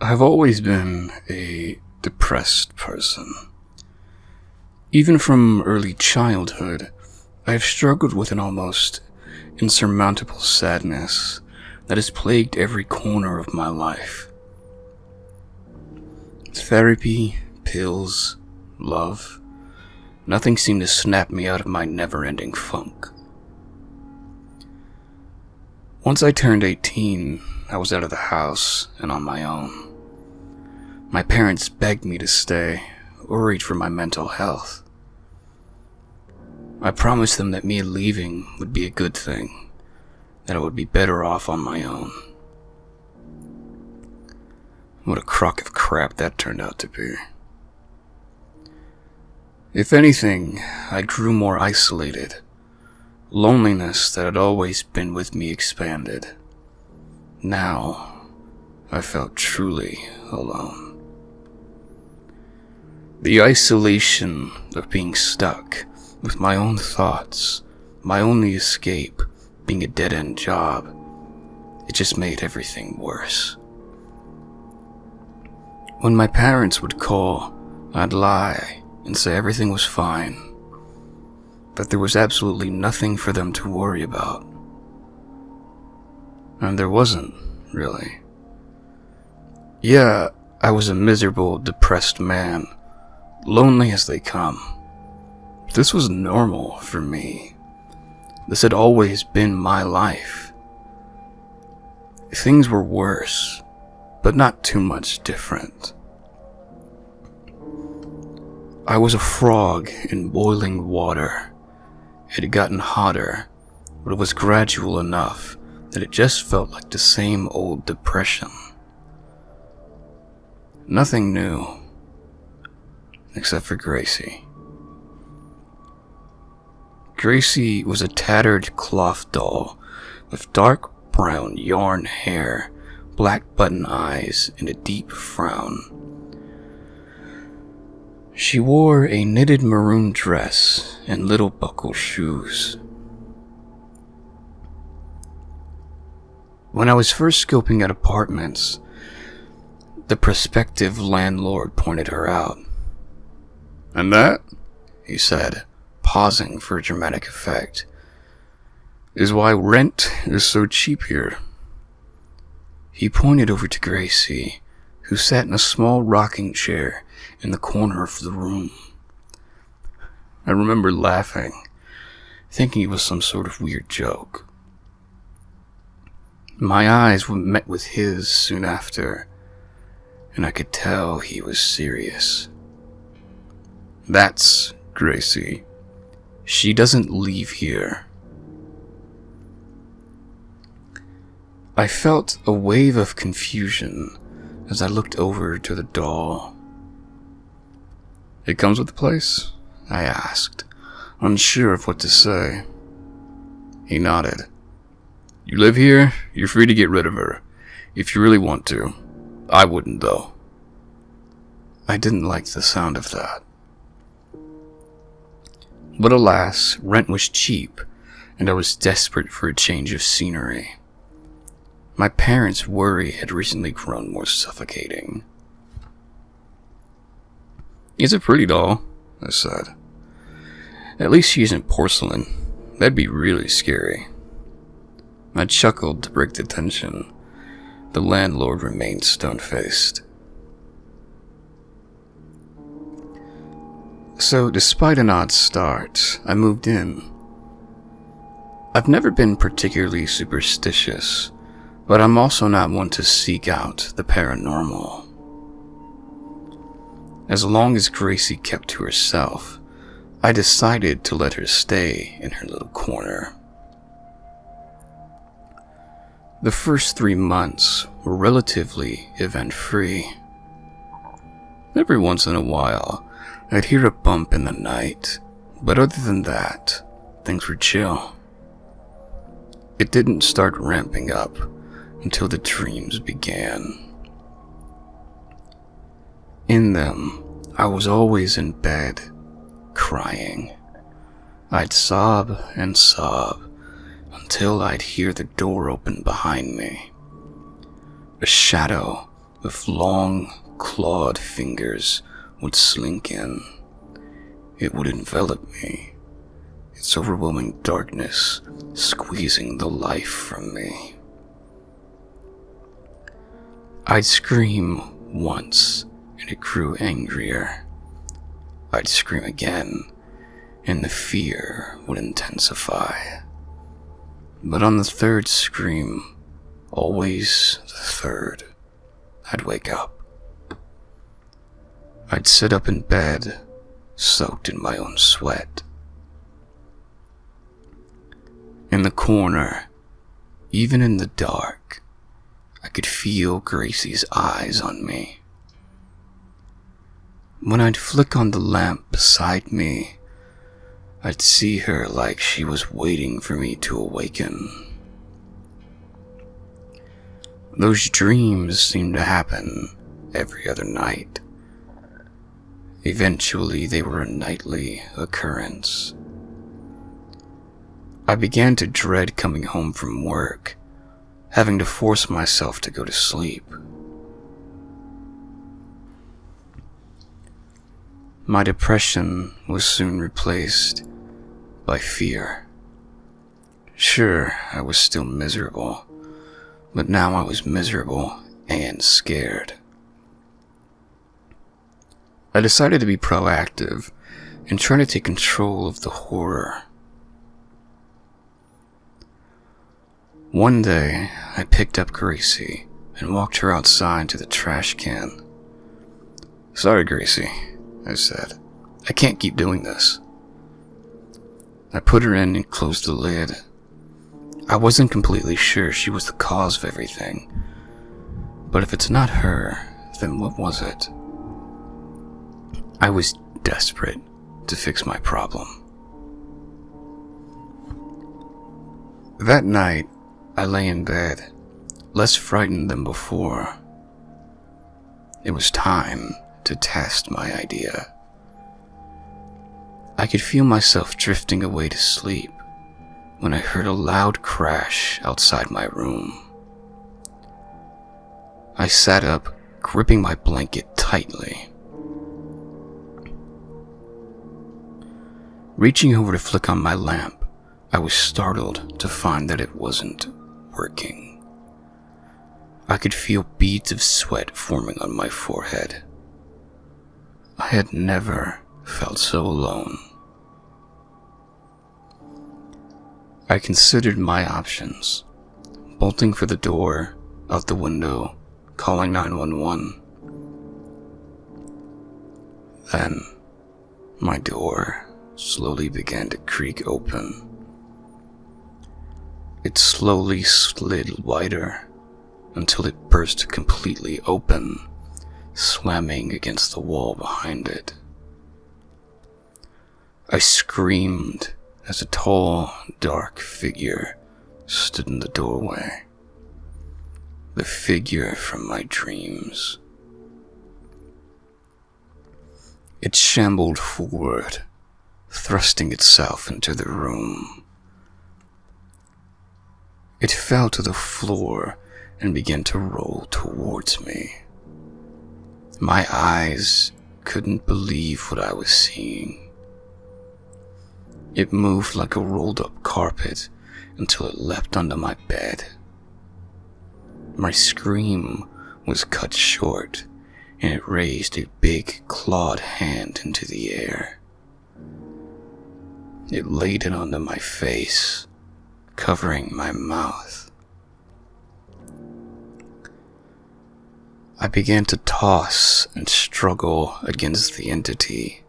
I've always been a depressed person. Even from early childhood, I've struggled with an almost insurmountable sadness that has plagued every corner of my life. Therapy, pills, love, nothing seemed to snap me out of my never-ending funk. Once I turned 18, I was out of the house and on my own. My parents begged me to stay, worried for my mental health. I promised them that me leaving would be a good thing, that I would be better off on my own. What a crock of crap that turned out to be. If anything, I grew more isolated. Loneliness that had always been with me expanded. Now, I felt truly alone. The isolation of being stuck with my own thoughts, my only escape being a dead-end job, it just made everything worse. When my parents would call, I'd lie and say everything was fine, that there was absolutely nothing for them to worry about. And there wasn't, really. Yeah, I was a miserable, depressed man, lonely as they come. This was normal for me. This had always been my life. Things were worse, but not too much different. I was a frog in boiling water. It had gotten hotter, but it was gradual enough that it just felt like the same old depression. Nothing new, except for Gracie. Gracie was a tattered cloth doll with dark brown yarn hair, black button eyes, and a deep frown. She wore a knitted maroon dress and little buckle shoes. When I was first scoping out apartments, the prospective landlord pointed her out. "And that," he said, pausing for dramatic effect, "is why rent is so cheap here." He pointed over to Gracie, who sat in a small rocking chair in the corner of the room. I remember laughing, thinking it was some sort of weird joke. My eyes met with his soon after, and I could tell he was serious. "That's Gracie. She doesn't leave here." I felt a wave of confusion as I looked over to the doll. "It comes with the place?" I asked, unsure of what to say. He nodded. "You live here, you're free to get rid of her, if you really want to. I wouldn't, though." I didn't like the sound of that. But alas, rent was cheap, and I was desperate for a change of scenery. My parents' worry had recently grown more suffocating. "It's a pretty doll," I said. "At least she isn't porcelain. That'd be really scary." I chuckled to break the tension. The landlord remained stone-faced. So, despite an odd start, I moved in. I've never been particularly superstitious, but I'm also not one to seek out the paranormal. As long as Gracie kept to herself, I decided to let her stay in her little corner. The first 3 months were relatively event-free. Every once in a while, I'd hear a bump in the night, but other than that, things were chill. It didn't start ramping up until the dreams began. In them, I was always in bed, crying. I'd sob and sob until I'd hear the door open behind me. A shadow with long, clawed fingers would slink in. It would envelop me, its overwhelming darkness squeezing the life from me. I'd scream once, and it grew angrier. I'd scream again, and the fear would intensify. But on the third scream, always the third, I'd wake up. I'd sit up in bed, soaked in my own sweat. In the corner, even in the dark, I could feel Gracie's eyes on me. When I'd flick on the lamp beside me, I'd see her like she was waiting for me to awaken. Those dreams seemed to happen every other night. Eventually, they were a nightly occurrence. I began to dread coming home from work, having to force myself to go to sleep. My depression was soon replaced by fear. Sure, I was still miserable, but now I was miserable and scared. I decided to be proactive and try to take control of the horror. One day, I picked up Gracie and walked her outside to the trash can. "Sorry, Gracie," I said. "I can't keep doing this." I put her in and closed the lid. I wasn't completely sure she was the cause of everything, but if it's not her, then what was it? I was desperate to fix my problem. That night, I lay in bed, less frightened than before. It was time to test my idea. I could feel myself drifting away to sleep when I heard a loud crash outside my room. I sat up, gripping my blanket tightly. Reaching over to flick on my lamp, I was startled to find that it wasn't working. I could feel beads of sweat forming on my forehead. I had never felt so alone. I considered my options, bolting for the door, out the window, calling 911. Then, my door slowly began to creak open. It slowly slid wider until it burst completely open, slamming against the wall behind it. I screamed as a tall, dark figure stood in the doorway. The figure from my dreams. It shambled forward, thrusting itself into the room. It fell to the floor and began to roll towards me. My eyes couldn't believe what I was seeing. It moved like a rolled-up carpet until it leapt onto my bed. My scream was cut short, and it raised a big clawed hand into the air. It laid it onto my face, covering my mouth. I began to toss and struggle against the entity.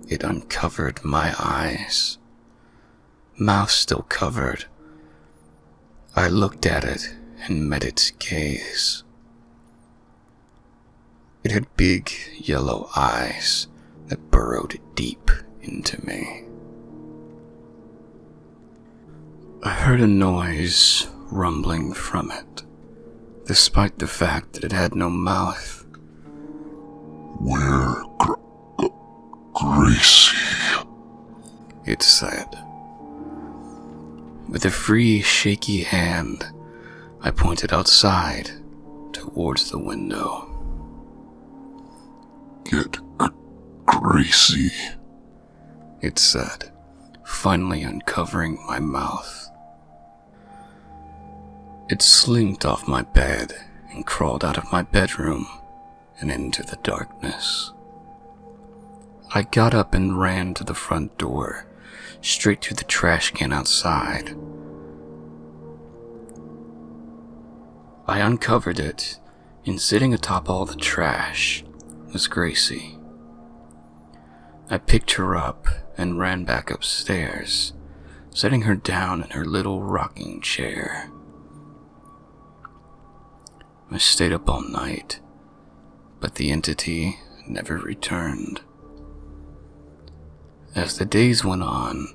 It uncovered my eyes. Mouth still covered. I looked at it and met its gaze. It had big yellow eyes that burrowed deep into me. I heard a noise rumbling from it, despite the fact that it had no mouth. "Where, Gracie?" it said. With a free, shaky hand, I pointed outside towards the window. "Get Gracie," it said, finally uncovering my mouth. It slinked off my bed and crawled out of my bedroom and into the darkness. I got up and ran to the front door, straight to the trash can outside. I uncovered it, and sitting atop all the trash was Gracie. I picked her up and ran back upstairs, setting her down in her little rocking chair. I stayed up all night, but the entity never returned. As the days went on,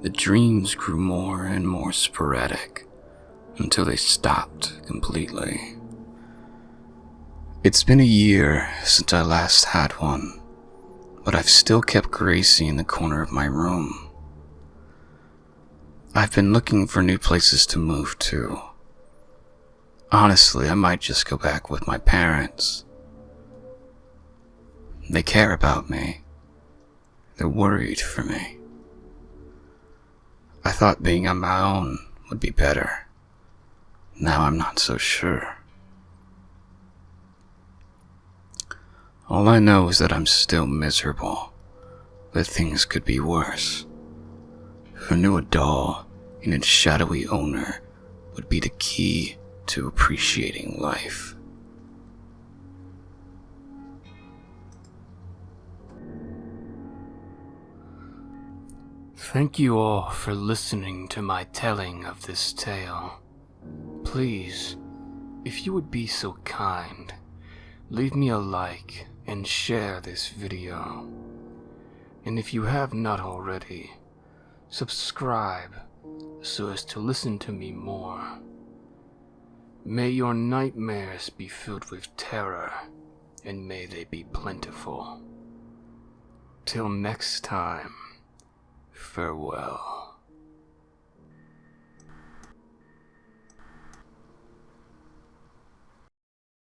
the dreams grew more and more sporadic until they stopped completely. It's been a year since I last had one, but I've still kept Gracie in the corner of my room. I've been looking for new places to move to. Honestly, I might just go back with my parents. They care about me. They're worried for me. I thought being on my own would be better. Now I'm not so sure. All I know is that I'm still miserable, that things could be worse. Who knew a doll and its shadowy owner would be the key to appreciating life? Thank you all for listening to my telling of this tale. Please, if you would be so kind, leave me a like and share this video. And if you have not already, subscribe so as to listen to me more. May your nightmares be filled with terror, and may they be plentiful. Till next time, farewell.